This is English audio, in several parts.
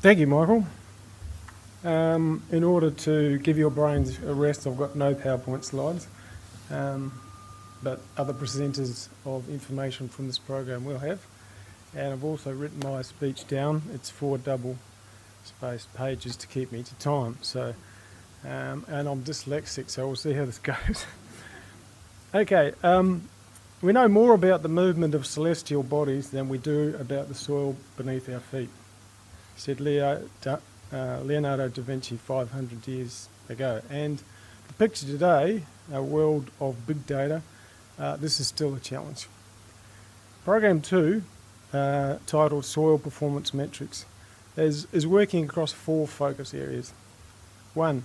Thank you, Michael. In order to give your brains a rest, I've got no PowerPoint slides, but other presenters of information from this program will have. And I've also written my speech down. It's 4 double-spaced pages to keep me to time. So, and I'm dyslexic, so we'll see how this goes. Okay, we know more about the movement of celestial bodies than we do about the soil beneath our feet, said Leonardo da Vinci 500 years ago. And the picture today, a world of big data, this is still a challenge. Program 2, titled Soil Performance Metrics, is working across 4 focus areas. 1,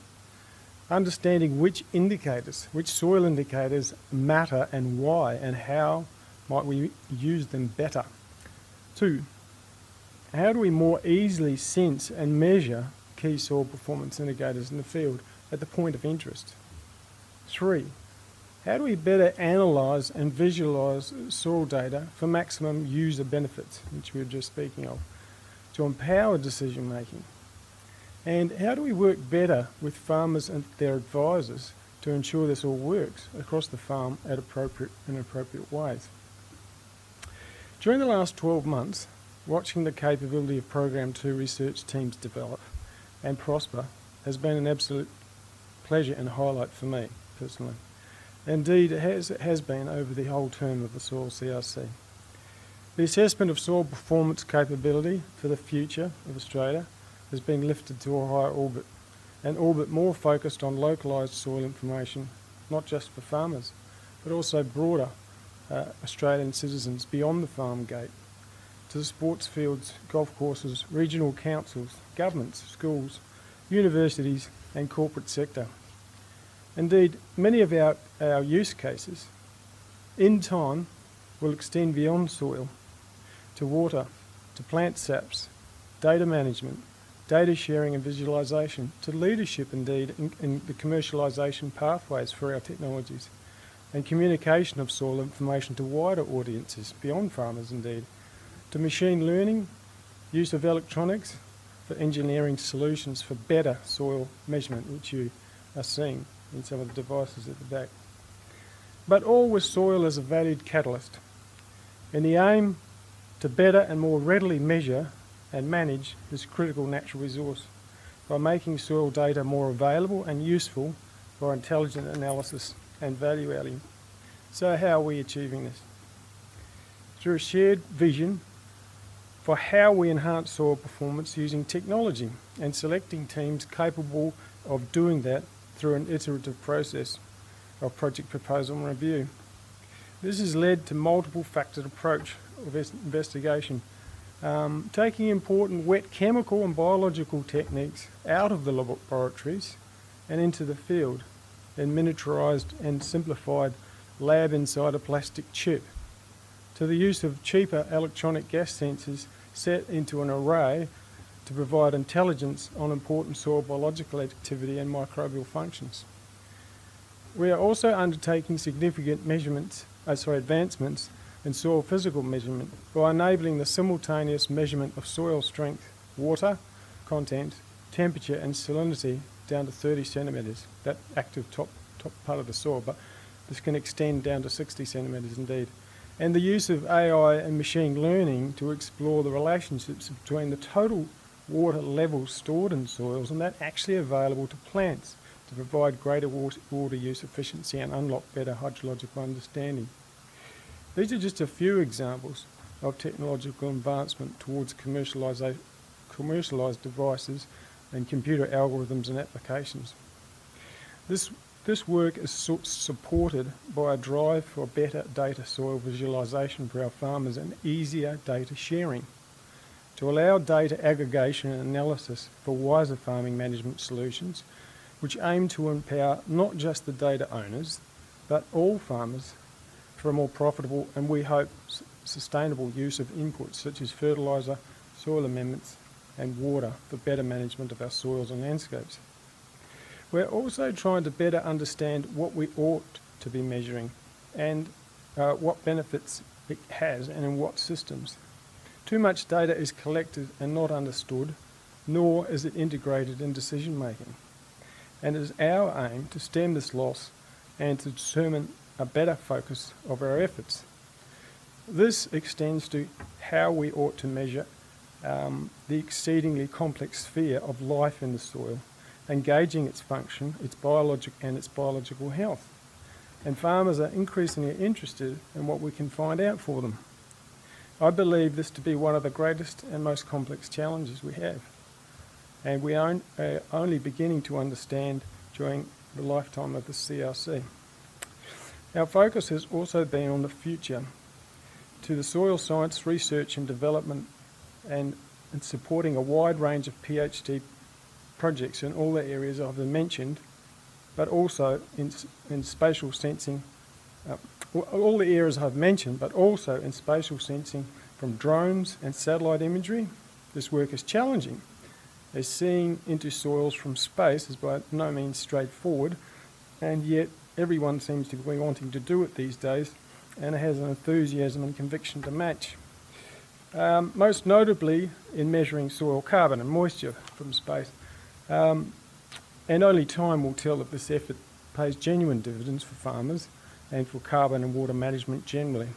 understanding which soil indicators matter and why, and how might we use them better. 2, how do we more easily sense and measure key soil performance indicators in the field at the point of interest? 3, how do we better analyse and visualise soil data for maximum user benefits, which we were just speaking of, to empower decision making? And how do we work better with farmers and their advisors to ensure this all works across the farm in appropriate ways? During the last 12 months, watching the capability of Program 2 research teams develop and prosper has been an absolute pleasure and highlight for me personally. Indeed, it has been over the whole term of the Soil CRC. The assessment of soil performance capability for the future of Australia has been lifted to a higher orbit, an orbit more focused on localised soil information, not just for farmers, but also broader Australian citizens beyond the farm gate, to the sports fields, golf courses, regional councils, governments, schools, universities and corporate sector. Indeed, many of our use cases in time will extend beyond soil to water, to plant saps, data management, data sharing and visualisation, to leadership indeed in the commercialisation pathways for our technologies, and communication of soil information to wider audiences beyond farmers indeed, to machine learning, use of electronics for engineering solutions for better soil measurement, which you are seeing in some of the devices at the back. But all with soil as a valued catalyst, in the aim to better and more readily measure and manage this critical natural resource by making soil data more available and useful for intelligent analysis and value adding. So how are we achieving this? Through a shared vision for how we enhance soil performance using technology and selecting teams capable of doing that through an iterative process of project proposal and review. This has led to multiple factored approach of investigation, taking important wet chemical and biological techniques out of the laboratories and into the field in miniaturised and simplified lab inside a plastic chip, to the use of cheaper electronic gas sensors set into an array to provide intelligence on important soil biological activity and microbial functions. We are also undertaking significant advancements in soil physical measurement by enabling the simultaneous measurement of soil strength, water content, temperature and salinity down to 30 centimetres, that active top part of the soil, but this can extend down to 60 centimetres indeed. And the use of AI and machine learning to explore the relationships between the total water levels stored in soils and that actually available to plants to provide greater water use efficiency and unlock better hydrological understanding. These are just a few examples of technological advancement towards commercialised devices and computer algorithms and applications. This work is supported by a drive for better data soil visualisation for our farmers and easier data sharing, to allow data aggregation and analysis for wiser farming management solutions, which aim to empower not just the data owners, but all farmers for a more profitable and, we hope, sustainable use of inputs such as fertiliser, soil amendments and water for better management of our soils and landscapes. We're also trying to better understand what we ought to be measuring and what benefits it has and in what systems. Too much data is collected and not understood, nor is it integrated in decision making. And it is our aim to stem this loss and to determine a better focus of our efforts. This extends to how we ought to measure the exceedingly complex sphere of life in the soil, engaging its function, its biological health. And farmers are increasingly interested in what we can find out for them. I believe this to be one of the greatest and most complex challenges we have, and we are only beginning to understand during the lifetime of the CRC. Our focus has also been on the future, to the soil science research and development and supporting a wide range of PhD projects in all the areas I've mentioned, but also in spatial sensing, all the areas I've mentioned, but also in spatial sensing from drones and satellite imagery. This work is challenging, as seeing into soils from space is by no means straightforward, and yet everyone seems to be wanting to do it these days and has an enthusiasm and conviction to match. Most notably in measuring soil carbon and moisture from space. And only time will tell if this effort pays genuine dividends for farmers and for carbon and water management generally.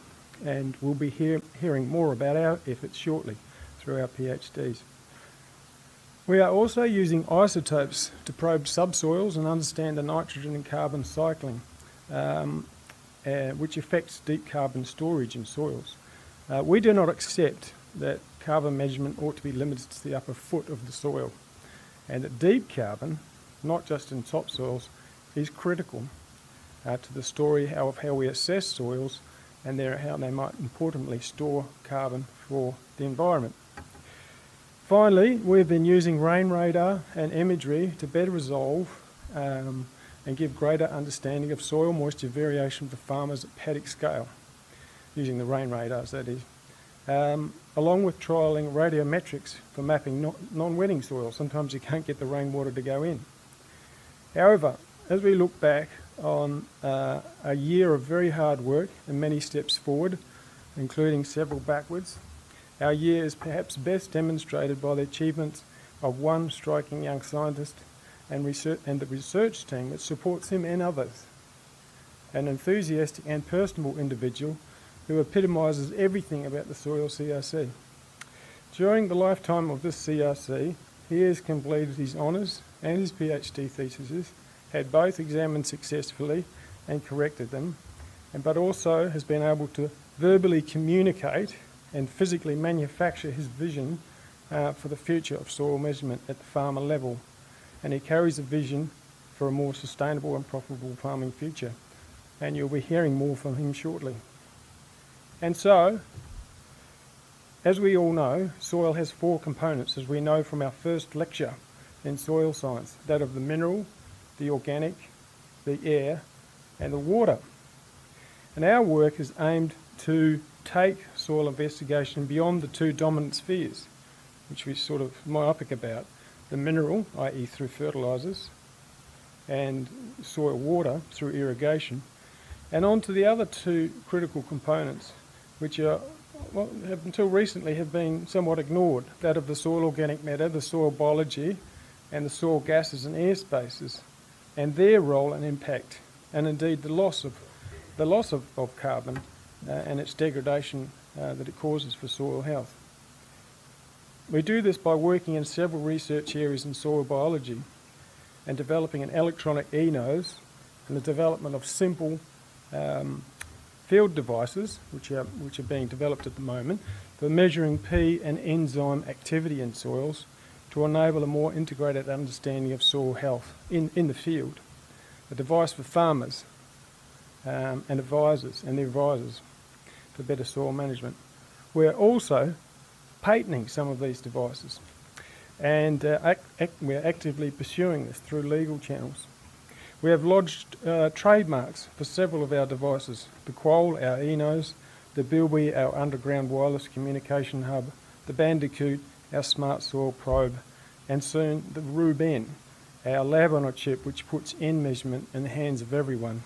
And we'll be hearing more about our efforts shortly through our PhDs. We are also using isotopes to probe subsoils and understand the nitrogen and carbon cycling, which affects deep carbon storage in soils. We do not accept that carbon measurement ought to be limited to the upper foot of the soil, and that deep carbon, not just in topsoils, is critical to the story of how we assess soils and how they might importantly store carbon for the environment. Finally, we've been using rain radar and imagery to better resolve and give greater understanding of soil moisture variation for farmers at paddock scale, using the rain radars, that is, along with trialling radiometrics for mapping non-wetting soil. Sometimes you can't get the rainwater to go in. However, as we look back on a year of very hard work and many steps forward, including several backwards, our year is perhaps best demonstrated by the achievements of one striking young scientist and the research team that supports him and others, an enthusiastic and personable individual who epitomises everything about the Soil CRC. During the lifetime of this CRC, he has completed his honours and his PhD theses, had both examined successfully and corrected them, but also has been able to verbally communicate and physically manufacture his vision for the future of soil measurement at the farmer level. And he carries a vision for a more sustainable and profitable farming future. And you'll be hearing more from him shortly. And so, as we all know, soil has four components, as we know from our first lecture in soil science, that of the mineral, the organic, the air, and the water. And our work is aimed to take soil investigation beyond the two dominant spheres, which we're sort of myopic about, the mineral, i.e. through fertilisers, and soil water through irrigation, and on to the other two critical components, which are, until recently have been somewhat ignored, that of the soil organic matter, the soil biology, and the soil gases and air spaces, and their role and impact, and indeed the loss of carbon and its degradation that it causes for soil health. We do this by working in several research areas in soil biology and developing an electronic e-nose and the development of simple field devices, which are being developed at the moment, for measuring P and enzyme activity in soils to enable a more integrated understanding of soil health in the field. A device for farmers and advisors and their advisors for better soil management. We're also patenting some of these devices, and we're actively pursuing this through legal channels. We have lodged trademarks for several of our devices: the Quoll, our e-nose; the Bilby, our underground wireless communication hub; the Bandicoot, our smart soil probe; and soon the Ruben, our lab-on-a-chip, which puts end measurement in the hands of everyone,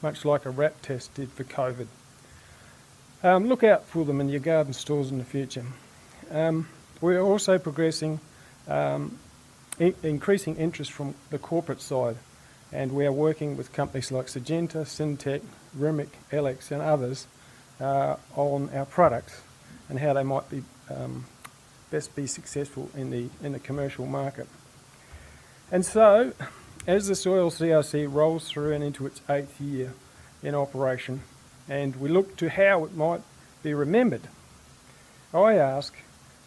much like a RAT test did for COVID. Look out for them in your garden stores in the future. We're also progressing increasing interest from the corporate side, and we are working with companies like Syngenta, Syntec, Remic, Alex and others on our products and how they might be best be successful in the commercial market. And so, as the Soil CRC rolls through and into its 8th year in operation, and we look to how it might be remembered, I ask,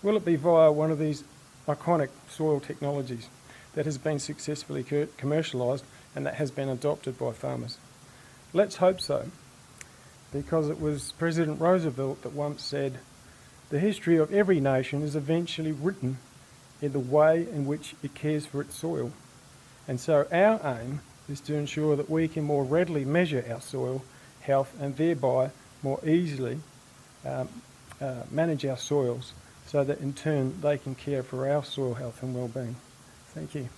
will it be via one of these iconic soil technologies that has been successfully commercialised and that has been adopted by farmers? Let's hope so, because it was President Roosevelt that once said, "The history of every nation is eventually written in the way in which it cares for its soil." And so our aim is to ensure that we can more readily measure our soil health and thereby more easily manage our soils so that in turn they can care for our soil health and well-being. Thank you.